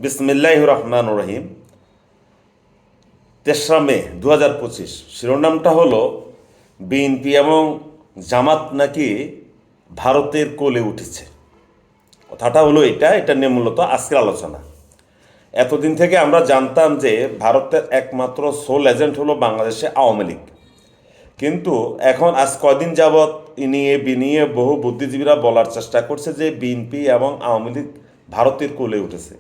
বিসমিল্লাহির রহমানির রহিম। ৩রা মে ২০২৫। শিরোনামটা হলো বিএনপি এবং জামাত নাকি ভারতের কোলে উঠেছে। কথাটা হলো এটা নিয়ে মূলত আজকের আলোচনা। এতদিন থেকে আমরা জানতাম যে ভারতের একমাত্র সোল এজেন্ট হলো বাংলাদেশে আওয়ামী লীগ, কিন্তু এখন আজ কয়দিন যাবৎ ইনিয়ে বিনিয়ে বহু বুদ্ধিজীবীরা বলার চেষ্টা করছে যে বিএনপি এবং আওয়ামী লীগ ভারতের কোলে উঠেছে।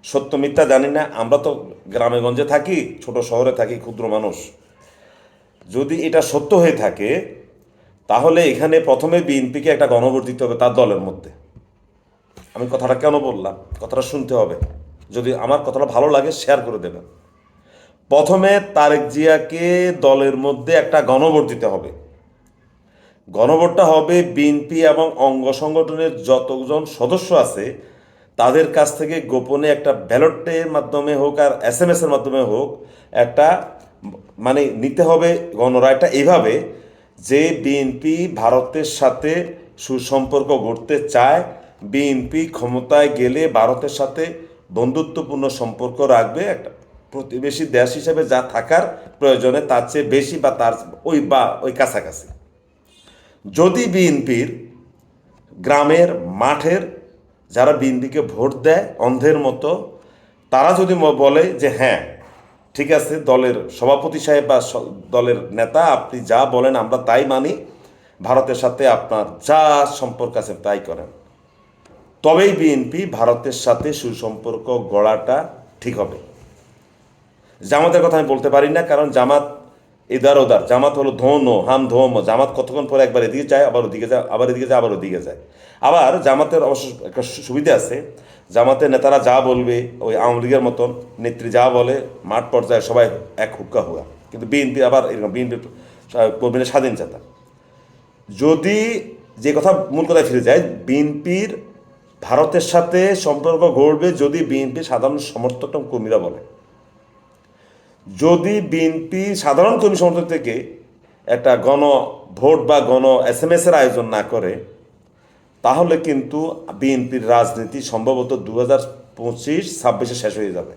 সত্য মিথ্যা জানি না, আমরা তো গ্রামে গঞ্জে থাকি, ছোট শহরে থাকি, ক্ষুদ্র মানুষ। যদি এটা সত্য হয়ে থাকে তাহলে এখানে প্রথমে বিএনপিকে একটা গণভোট দিতে হবে তার দলের মধ্যে। আমি কথাটা কেন বললাম, কথাটা শুনতে হবে। যদি আমার কথাটা ভালো লাগে শেয়ার করে দেবেন। প্রথমে তারেক জিয়াকে দলের মধ্যে একটা গণভোট দিতে হবে। গণভোটটা হবে বিএনপি এবং অঙ্গ সংগঠনের যতজন সদস্য আছে তাদের কাছ থেকে গোপনে একটা ব্যালটের মাধ্যমে হোক আর SMS এর মাধ্যমে হোক একটা নিতে হবে গণরায়টা এইভাবে যে বিএনপি ভারতের সাথে সুসম্পর্ক গড়তে চায়, বিএনপি ক্ষমতায় গেলে ভারতের সাথে বন্ধুত্বপূর্ণ সম্পর্ক রাখবে, একটা প্রতিবেশী দেশ হিসেবে যা থাকার প্রয়োজনে তার চেয়ে বেশি বা ওই কাছাকাছি। যদি বিএনপির গ্রামের মাঠের যারা বিএনপিকে ভোট দেয় অন্ধের মতো, তারা যদি বলে যে হ্যাঁ ঠিক আছে, দলের সভাপতি সাহেব বা দলের নেতা আপনি যা বলেন আমরা তাই মানি, ভারতের সাথে আপনার যা সম্পর্ক আছে তাই করেন, তবেই বিএনপি ভারতের সাথে সুসম্পর্ক গড়াটা ঠিক হবে। জামাতের কথা আমি বলতে পারি না, কারণ জামাত এদার ওদার, জামাত হলো ধোনো হাম ধোম। জামাত কতক্ষণ পরে একবার এদিকে যায়, আবার ওদিকে যায়, আবার এদিকে যায়, আবার ওদিকে যায়। আবার জামাতের অবশ্য একটা সুবিধা আছে, জামাতের নেতারা যা বলবে ওই আওয়ামী লীগের মতন নেত্রী যা বলে মাঠ পর্যায়ে সবাই এক হুক্কা হুয়া। কিন্তু বিএনপি আবার এরকম, বিএনপি কর্মীদের স্বাধীন চেতা। যদি যে কথা মূল কথায় ফিরে যায়, বিএনপির ভারতের সাথে সম্পর্ক গড়বে যদি বিএনপি সাধারণ সমর্থক কর্মীরা বলে। যদি বিএনপি সাধারণ কর্মী সমর্থক থেকে একটা গণ ভোট বা গণ SMS এর আয়োজন না করে, তাহলে কিন্তু বিএনপির রাজনীতি সম্ভবত 2025-26 শেষ হয়ে যাবে।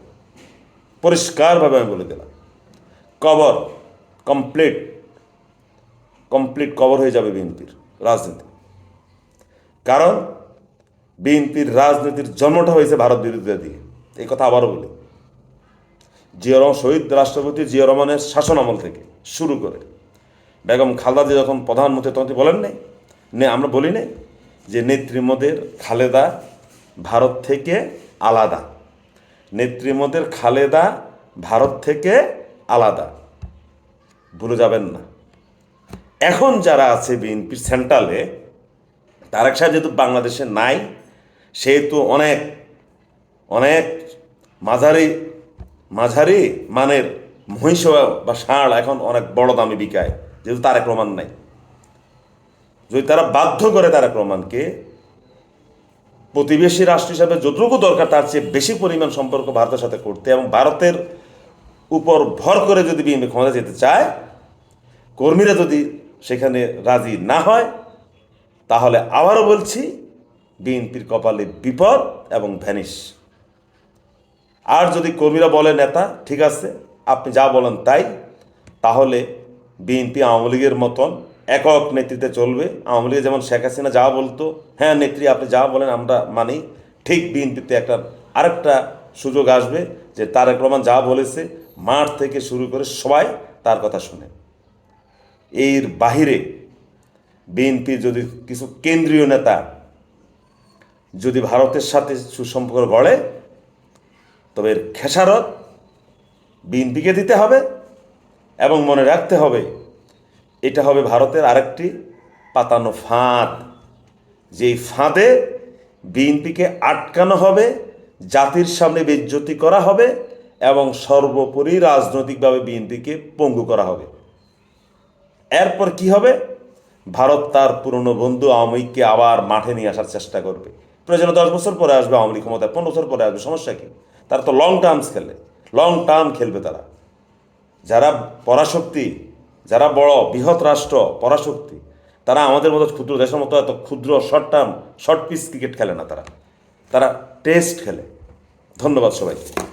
পরিষ্কারভাবে আমি বলে দিলাম, কবর কমপ্লিট কবর হয়ে যাবে বিএনপির রাজনীতি। কারণ বিএনপির রাজনীতির জন্মটা হয়েছে ভারত বিরোধিতা দিয়ে। এই কথা আবারও বলি, শহীদ রাষ্ট্রপতি জিয়া রহমানের শাসন আমল থেকে শুরু করে বেগম খালেদা জিয়া যখন প্রধানমন্ত্রী তখন বলেন নাই, আমরা বলি নাই যে নেত্রীমোদের খালেদা ভারত থেকে আলাদা, নেত্রীমোদের খালেদা ভারত থেকে আলাদা, ভুলে যাবেন না। এখন যারা আছে বিএনপির সেন্ট্রালে, তারেক সাহেব যেহেতু বাংলাদেশে নাই, সেহেতু অনেক অনেক মাঝারি মানের মহিষ বা ষাঁড় এখন অনেক বড় দামে বিকায়, যেহেতু তারেক রহমান নাই। যদি তারা বাধ্য করে তারেক রহমানকে প্রতিবেশী রাষ্ট্র হিসাবে যতটুকু দরকার তার চেয়ে বেশি পরিমাণ সম্পর্ক ভারতের সাথে করতে এবং ভারতের উপর ভর করে যদি বিএনপি ক্ষমতা যেতে চায়, কর্মীরা যদি সেখানে রাজি না হয়, তাহলে আবারও বলছি বিএনপির কপালে বিপদ এবং ভ্যানিশ। আর যদি কর্মীরা বলে নেতা ঠিক আছে আপনি যা বলেন তাই, তাহলে বিএনপি আওয়ামী লীগের মতন একক নেতৃত্বে চলবে। আওয়ামী লীগে যেমন শেখ হাসিনা যা বলতো, হ্যাঁ নেত্রী আপনি যা বলেন আমরা মানি, ঠিক বিএনপিতে আরেকটা সুযোগ আসবে যে তারেক রহমান যা বলেছে মাঠ থেকে শুরু করে সবাই তার কথা শুনে। এর বাহিরে বিএনপির যদি কিছু কেন্দ্রীয় নেতা যদি ভারতের সাথে সুসম্পর্ক গড়ে, তবে এর খেসারত বিএনপিকে দিতে হবে এবং মনে রাখতে হবে এটা হবে ভারতের আরেকটি পাতানো ফাঁদ, যেই ফাঁদে বিএনপিকে আটকানো হবে, জাতির সামনে বেইজ্জতি করা হবে এবং সর্বোপরি রাজনৈতিকভাবে বিএনপিকে পঙ্গু করা হবে। এরপর কি হবে? ভারত তার পুরনো বন্ধু আওয়ামী লীগকে আবার মাঠে নিয়ে আসার চেষ্টা করবে। প্রয়োজনে 10 বছর পরে আসবে আওয়ামী লীগ ক্ষমতায়, 15 বছর পরে আসবে, সমস্যা কি? তারা তো লং টার্ম খেলবে। তারা যারা পরাশক্তি, যারা বড় বৃহৎ রাষ্ট্র পরাশক্তি, তারা আমাদের মতো ক্ষুদ্র দেশের মতো এত ক্ষুদ্র শর্ট পিচ ক্রিকেট খেলে না। তারা টেস্ট খেলে, ধন্যবাদ সবাইকে।